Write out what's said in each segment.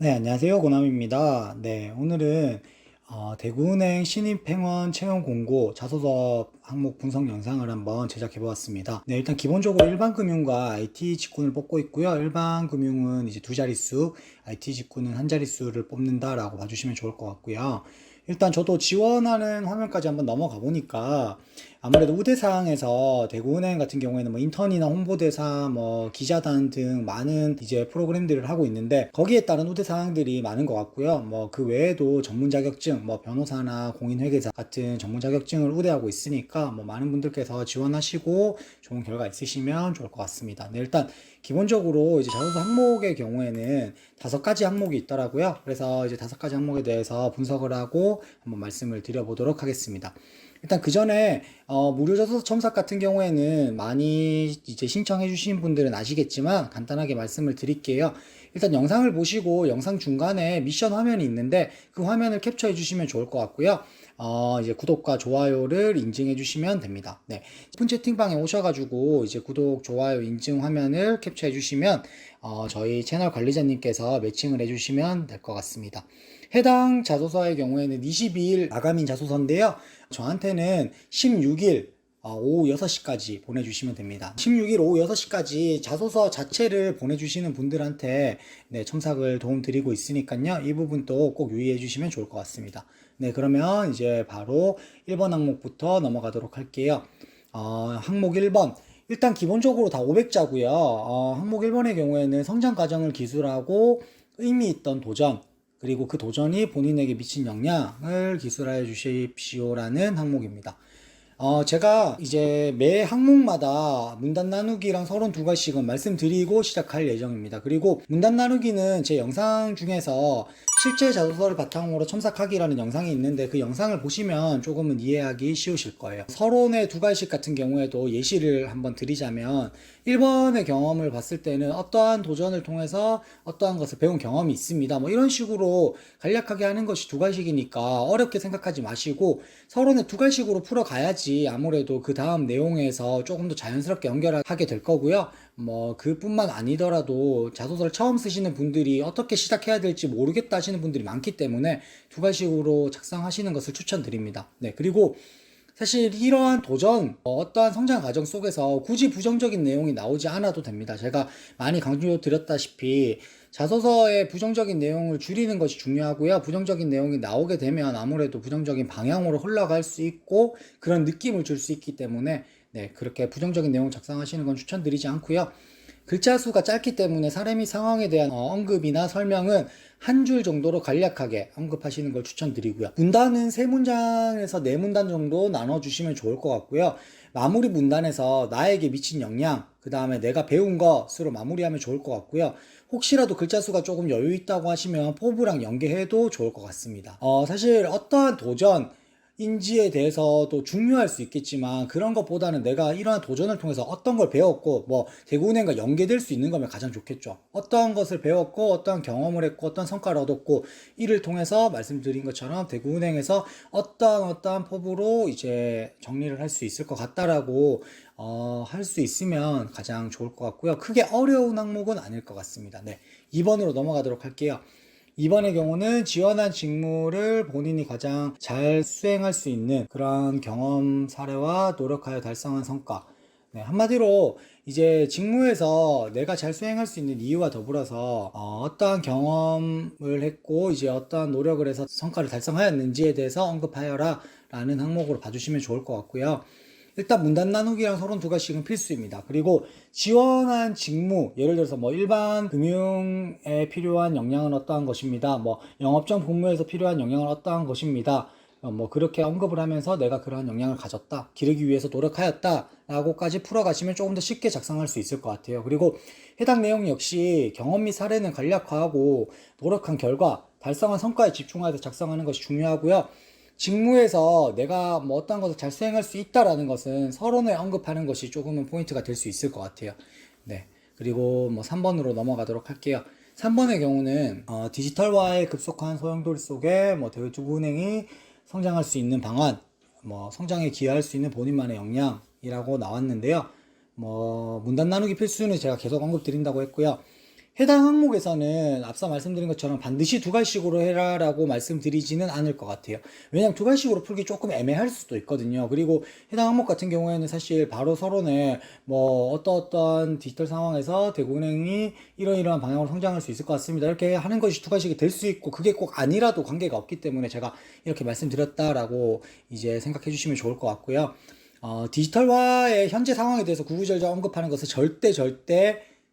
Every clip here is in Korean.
네, 안녕하세요. 고남입니다. 네, 오늘은 대구은행 신입행원 채용 공고 자소서 항목 분석 영상을 한번 제작해 보았습니다. 네, 일단 기본적으로 일반금융과 IT 직군을 뽑고 있고요. 일반금융은 이제 두 자릿수, IT 직군은 한 자릿수를 뽑는다라고 봐주시면 좋을 것 같고요. 일단 저도 지원하는 화면까지 한번 넘어가 보니까 아무래도 우대사항에서 대구은행 같은 경우에는 뭐 인턴이나 홍보대사, 뭐 기자단 등 많은 이제 프로그램들을 하고 있는데 거기에 따른 우대사항들이 많은 것 같고요. 뭐 그 외에도 전문 자격증, 뭐 변호사나 공인회계사 같은 전문 자격증을 우대하고 있으니까 뭐 많은 분들께서 지원하시고 좋은 결과 있으시면 좋을 것 같습니다. 네, 일단 기본적으로 이제 자소서 항목의 경우에는 5가지 항목이 있더라고요. 그래서 이제 5가지 항목에 대해서 분석을 하고 한번 말씀을 드려보도록 하겠습니다. 일단 그 전에 무료 자소서 첨삭 같은 경우에는 많이 이제 신청해 주신 분들은 아시겠지만 간단하게 말씀을 드릴게요. 일단 영상을 보시고 영상 중간에 미션 화면이 있는데 그 화면을 캡처해 주시면 좋을 것 같고요. 이제 구독과 좋아요를 인증해 주시면 됩니다. 네. 오픈 채팅방에 오셔가지고 이제 구독, 좋아요, 인증 화면을 캡처해 주시면 저희 채널 관리자님께서 매칭을 해 주시면 될 것 같습니다. 해당 자소서의 경우에는 22일 마감인 자소서인데요. 저한테는 16일 오후 6시까지 보내주시면 됩니다. 16일 오후 6시까지 자소서 자체를 보내주시는 분들한테 네, 첨삭을 도움드리고 있으니까요. 이 부분도 꼭 유의해 주시면 좋을 것 같습니다. 네, 그러면 이제 바로 1번 항목부터 넘어가도록 할게요. 항목 1번. 일단 기본적으로 다 500자고요. 항목 1번의 경우에는 성장 과정을 기술하고 의미 있던 도전, 그리고 그 도전이 본인에게 미친 영향을 기술하여 주십시오라는 항목입니다. 제가 이제 매 항목마다 문단 나누기랑 서론 2가지씩은 말씀드리고 시작할 예정입니다. 그리고 문단 나누기는 제 영상 중에서 실제 자소서를 바탕으로 첨삭하기라는 영상이 있는데 그 영상을 보시면 조금은 이해하기 쉬우실 거예요. 서론의 2가지씩 같은 경우에도 예시를 한번 드리자면 1번의 경험을 봤을 때는 어떠한 도전을 통해서 어떠한 것을 배운 경험이 있습니다. 뭐 이런 식으로 간략하게 하는 것이 2가지이니까 어렵게 생각하지 마시고 서론의 2가지식으로 풀어가야지 아무래도 그 다음 내용에서 조금 더 자연스럽게 연결하게 될 거고요. 뭐 그뿐만 아니더라도 자소서를 처음 쓰시는 분들이 어떻게 시작해야 될지 모르겠다 하시는 분들이 많기 때문에 2가지식으로 작성하시는 것을 추천드립니다. 네, 그리고 사실 이러한 도전, 어떠한 성장 과정 속에서 굳이 부정적인 내용이 나오지 않아도 됩니다. 제가 많이 강조드렸다시피 자소서의 부정적인 내용을 줄이는 것이 중요하고요. 부정적인 내용이 나오게 되면 아무래도 부정적인 방향으로 흘러갈 수 있고 그런 느낌을 줄 수 있기 때문에 네, 그렇게 부정적인 내용 작성하시는 건 추천드리지 않고요. 글자 수가 짧기 때문에 사례 및 상황에 대한 언급이나 설명은 한 줄 정도로 간략하게 언급하시는 걸 추천드리고요. 문단은 3문장에서 4문단 정도 나눠주시면 좋을 것 같고요. 마무리 문단에서 나에게 미친 영향, 그 다음에 내가 배운 것으로 마무리하면 좋을 것 같고요. 혹시라도 글자 수가 조금 여유 있다고 하시면 포부랑 연계해도 좋을 것 같습니다. 사실 어떠한 도전, 인지에 대해서도 중요할 수 있겠지만 그런 것보다는 내가 이러한 도전을 통해서 어떤 걸 배웠고 뭐 대구은행과 연계될 수 있는 거면 가장 좋겠죠. 어떠한 것을 배웠고 어떠한 경험을 했고 어떤 성과를 얻었고 이를 통해서 말씀드린 것처럼 대구은행에서 어떠한 포부로 이제 정리를 할 수 있을 것 같다라고 할 수 있으면 가장 좋을 것 같고요. 크게 어려운 항목은 아닐 것 같습니다. 네, 2번으로 넘어가도록 할게요. 이번의 경우는 지원한 직무를 본인이 가장 잘 수행할 수 있는 그런 경험 사례와 노력하여 달성한 성과. 네, 한마디로 이제 직무에서 내가 잘 수행할 수 있는 이유와 더불어서 어떠한 경험을 했고 이제 어떠한 노력을 해서 성과를 달성하였는지에 대해서 언급하여라 라는 항목으로 봐주시면 좋을 것 같고요. 일단 문단 나누기랑 서론 2가지씩은 필수입니다. 그리고 지원한 직무, 예를 들어서 뭐 일반 금융에 필요한 역량은 어떠한 것입니다. 뭐 영업정 복무에서 필요한 역량은 어떠한 것입니다. 뭐 그렇게 언급을 하면서 내가 그러한 역량을 가졌다, 기르기 위해서 노력하였다 라고까지 풀어가시면 조금 더 쉽게 작성할 수 있을 것 같아요. 그리고 해당 내용 역시 경험 및 사례는 간략화하고 노력한 결과, 달성한 성과에 집중하여서 작성하는 것이 중요하고요. 직무에서 내가 뭐 어떤 것을 잘 수행할 수 있다라는 것은 서론에 언급하는 것이 조금은 포인트가 될 수 있을 것 같아요. 네. 그리고 뭐 3번으로 넘어가도록 할게요. 3번의 경우는 디지털화에 급속한 소용돌이 속에 뭐 대우투구은행이 성장할 수 있는 방안, 뭐 성장에 기여할 수 있는 본인만의 역량이라고 나왔는데요. 뭐 문단 나누기 필수는 제가 계속 언급드린다고 했고요. 해당 항목에서는 앞서 말씀드린 것처럼 반드시 두 갈식으로 해라라고 말씀드리지는 않을 것 같아요. 왜냐면 두 갈식으로 풀기 조금 애매할 수도 있거든요. 그리고 해당 항목 같은 경우에는 사실 바로 서론에 뭐 어떤 디지털 상황에서 대구은행이 이러이러한 방향으로 성장할 수 있을 것 같습니다, 이렇게 하는 것이 두 갈식이 될 수 있고, 그게 꼭 아니라도 관계가 없기 때문에 제가 이렇게 말씀드렸다라고 이제 생각해 주시면 좋을 것 같고요. 디지털화의 현재 상황에 대해서 구구절절 언급하는 것을 절대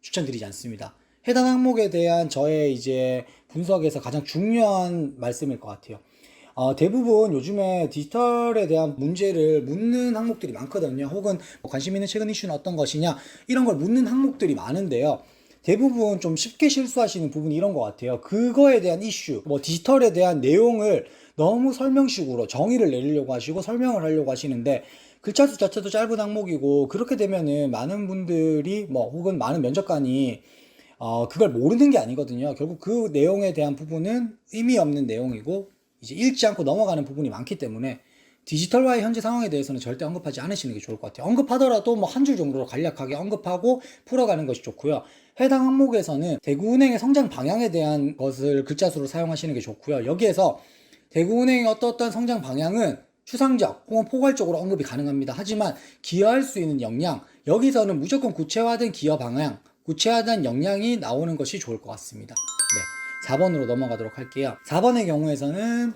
추천드리지 않습니다. 해당 항목에 대한 저의 이제 분석에서 가장 중요한 말씀일 것 같아요. 대부분 요즘에 디지털에 대한 문제를 묻는 항목들이 많거든요. 혹은 뭐 관심 있는 최근 이슈는 어떤 것이냐, 이런 걸 묻는 항목들이 많은데요. 대부분 좀 쉽게 실수하시는 부분이 이런 것 같아요. 그거에 대한 이슈, 뭐 디지털에 대한 내용을 너무 설명식으로 정의를 내리려고 하시고 설명을 하려고 하시는데, 글자 수 자체도 짧은 항목이고, 그렇게 되면은 많은 분들이 뭐 혹은 많은 면접관이 그걸 모르는 게 아니거든요. 결국 그 내용에 대한 부분은 의미 없는 내용이고 이제 읽지 않고 넘어가는 부분이 많기 때문에 디지털화의 현재 상황에 대해서는 절대 언급하지 않으시는 게 좋을 것 같아요. 언급하더라도 뭐 한 줄 정도로 간략하게 언급하고 풀어가는 것이 좋고요. 해당 항목에서는 대구은행의 성장 방향에 대한 것을 글자 수로 사용하시는 게 좋고요. 여기에서 대구은행의 어떤 성장 방향은 추상적 혹은 포괄적으로 언급이 가능합니다. 하지만 기여할 수 있는 역량, 여기서는 무조건 구체화된 기여 방향, 구체화된 역량이 나오는 것이 좋을 것 같습니다. 네, 4번으로 넘어가도록 할게요. 4번의 경우에서는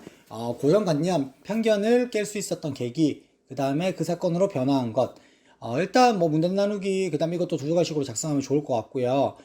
고정관념, 편견을 깰 수 있었던 계기, 그 다음에 그 사건으로 변화한 것, 일단 뭐 문단 나누기, 그 다음에 이것도 두 가지식으로 작성하면 좋을 것 같고요.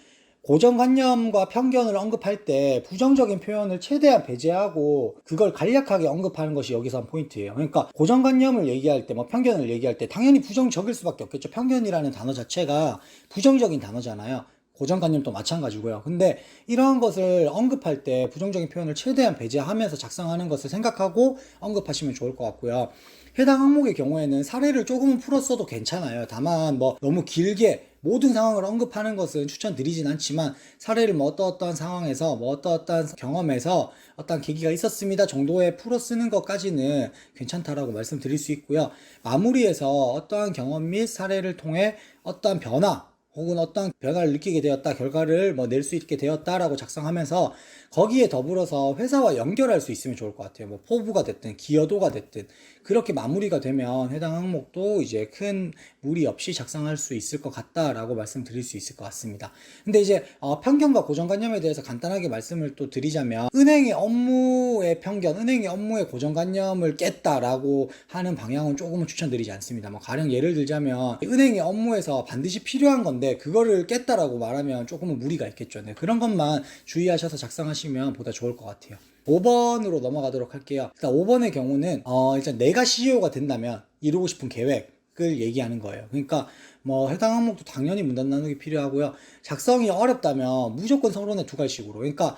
고정관념과 편견을 언급할 때 부정적인 표현을 최대한 배제하고 그걸 간략하게 언급하는 것이 여기서 포인트예요. 그러니까 고정관념을 얘기할 때, 뭐 편견을 얘기할 때 당연히 부정적일 수밖에 없겠죠. 편견이라는 단어 자체가 부정적인 단어잖아요. 고정관념도 마찬가지고요. 근데 이러한 것을 언급할 때 부정적인 표현을 최대한 배제하면서 작성하는 것을 생각하고 언급하시면 좋을 것 같고요. 해당 항목의 경우에는 사례를 조금은 풀었어도 괜찮아요. 다만 뭐 너무 길게 모든 상황을 언급하는 것은 추천드리진 않지만, 사례를 뭐 어떠한 상황에서 뭐 어떠한 경험에서 어떤 계기가 있었습니다 정도의 풀어 쓰는 것까지는 괜찮다라고 말씀드릴 수 있고요. 마무리에서 어떠한 경험 및 사례를 통해 어떠한 변화 혹은 어떤 변화를 느끼게 되었다, 결과를 뭐 낼 수 있게 되었다라고 작성하면서 거기에 더불어서 회사와 연결할 수 있으면 좋을 것 같아요. 뭐 포부가 됐든 기여도가 됐든 그렇게 마무리가 되면 해당 항목도 이제 큰 무리 없이 작성할 수 있을 것 같다라고 말씀드릴 수 있을 것 같습니다. 근데 이제 편견과 고정관념에 대해서 간단하게 말씀을 또 드리자면, 은행의 업무의 편견, 은행의 업무의 고정관념을 깼다라고 하는 방향은 조금은 추천드리지 않습니다. 뭐 가령 예를 들자면 은행의 업무에서 반드시 필요한 건데 그거를 깼다라고 말하면 조금은 무리가 있겠죠. 네, 그런 것만 주의하셔서 작성하시면 보다 좋을 것 같아요. 5번으로 넘어가도록 할게요. 일단 5번의 경우는 일단 내가 CEO가 된다면 이루고 싶은 계획을 얘기하는 거예요. 그러니까 뭐 해당 항목도 당연히 문단 나누기 필요하고요. 작성이 어렵다면 무조건 서론에 두 갈식으로. 그러니까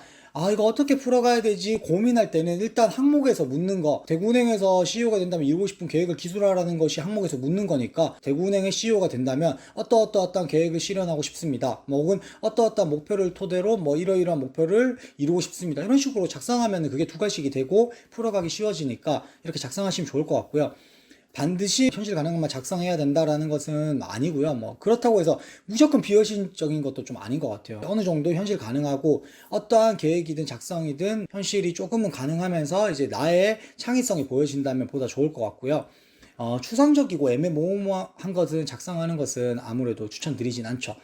이거 어떻게 풀어가야 되지 고민할 때는 일단 항목에서 묻는 거, 대구은행에서 CEO가 된다면 이루고 싶은 계획을 기술하라는 것이 항목에서 묻는 거니까, 대구은행의 CEO가 된다면 어떠한 계획을 실현하고 싶습니다, 뭐 혹은 어떠한 목표를 토대로 뭐 이러이러한 목표를 이루고 싶습니다, 이런 식으로 작성하면 그게 두 갈식이 되고 풀어가기 쉬워지니까 이렇게 작성하시면 좋을 것 같고요. 반드시 현실 가능한만 작성해야 된다라는 것은 아니고요. 뭐 그렇다고 해서 무조건 비현실적인 것도 좀 아닌 것 같아요. 어느 정도 현실 가능하고 어떠한 계획이든 작성이든 현실이 조금은 가능하면서 이제 나의 창의성이 보여진다면 보다 좋을 것 같고요. 추상적이고 애매모호한 것은 작성하는 것은 아무래도 추천드리진 않죠.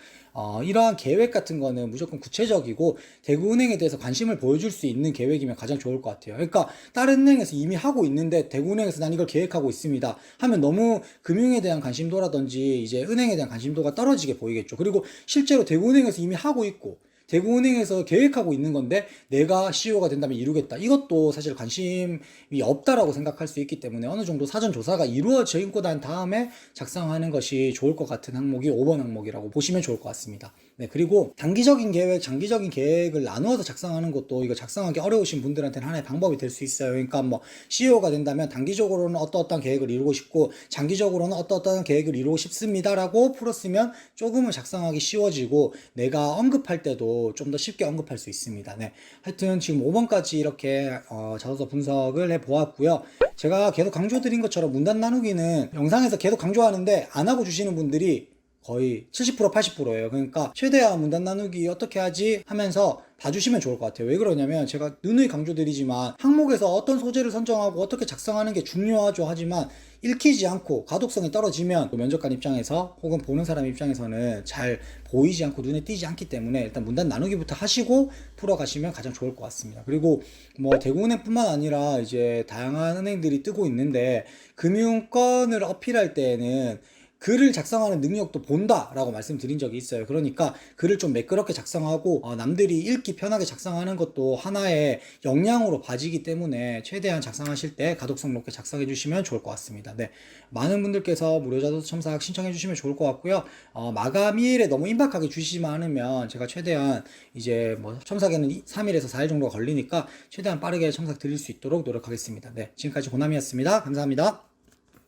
이러한 계획 같은 거는 무조건 구체적이고 대구은행에 대해서 관심을 보여줄 수 있는 계획이면 가장 좋을 것 같아요. 그러니까 다른 은행에서 이미 하고 있는데 대구은행에서 난 이걸 계획하고 있습니다 하면 너무 금융에 대한 관심도라든지 이제 은행에 대한 관심도가 떨어지게 보이겠죠. 그리고 실제로 대구은행에서 이미 하고 있고 대구은행에서 계획하고 있는 건데 내가 CEO가 된다면 이루겠다, 이것도 사실 관심이 없다라고 생각할 수 있기 때문에 어느 정도 사전 조사가 이루어져 있고 난 다음에 작성하는 것이 좋을 것 같은 항목이 5번 항목이라고 보시면 좋을 것 같습니다. 네, 그리고 단기적인 계획, 장기적인 계획을 나누어서 작성하는 것도 이거 작성하기 어려우신 분들한테는 하나의 방법이 될 수 있어요. 그러니까 뭐 CEO가 된다면 단기적으로는 어떠한 계획을 이루고 싶고 장기적으로는 어떠한 계획을 이루고 싶습니다라고 풀었으면 조금은 작성하기 쉬워지고 내가 언급할 때도 좀 더 쉽게 언급할 수 있습니다. 네, 하여튼 지금 5번까지 이렇게 자소서 분석을 해 보았고요. 제가 계속 강조드린 것처럼 문단 나누기는 영상에서 계속 강조하는데 안 하고 주시는 분들이 거의 70% 80%예요. 그러니까 최대한 문단 나누기 어떻게 하지 하면서 봐주시면 좋을 것 같아요. 왜 그러냐면 제가 누누이 강조드리지만 항목에서 어떤 소재를 선정하고 어떻게 작성하는 게 중요하죠. 하지만 읽히지 않고 가독성이 떨어지면 면접관 입장에서 혹은 보는 사람 입장에서는 잘 보이지 않고 눈에 띄지 않기 때문에 일단 문단 나누기부터 하시고 풀어가시면 가장 좋을 것 같습니다. 그리고 뭐 대구은행뿐만 아니라 이제 다양한 은행들이 뜨고 있는데 금융권을 어필할 때에는 글을 작성하는 능력도 본다라고 말씀드린 적이 있어요. 그러니까 글을 좀 매끄럽게 작성하고 남들이 읽기 편하게 작성하는 것도 하나의 역량으로 봐지기 때문에 최대한 작성하실 때 가독성 높게 작성해 주시면 좋을 것 같습니다. 네, 많은 분들께서 무료 자소서 첨삭 신청해 주시면 좋을 것 같고요. 마감일에 너무 임박하게 주시지만 않으면 제가 최대한 이제 뭐 첨삭에는 3일에서 4일 정도가 걸리니까 최대한 빠르게 첨삭 드릴 수 있도록 노력하겠습니다. 네, 지금까지 고남이었습니다. 감사합니다.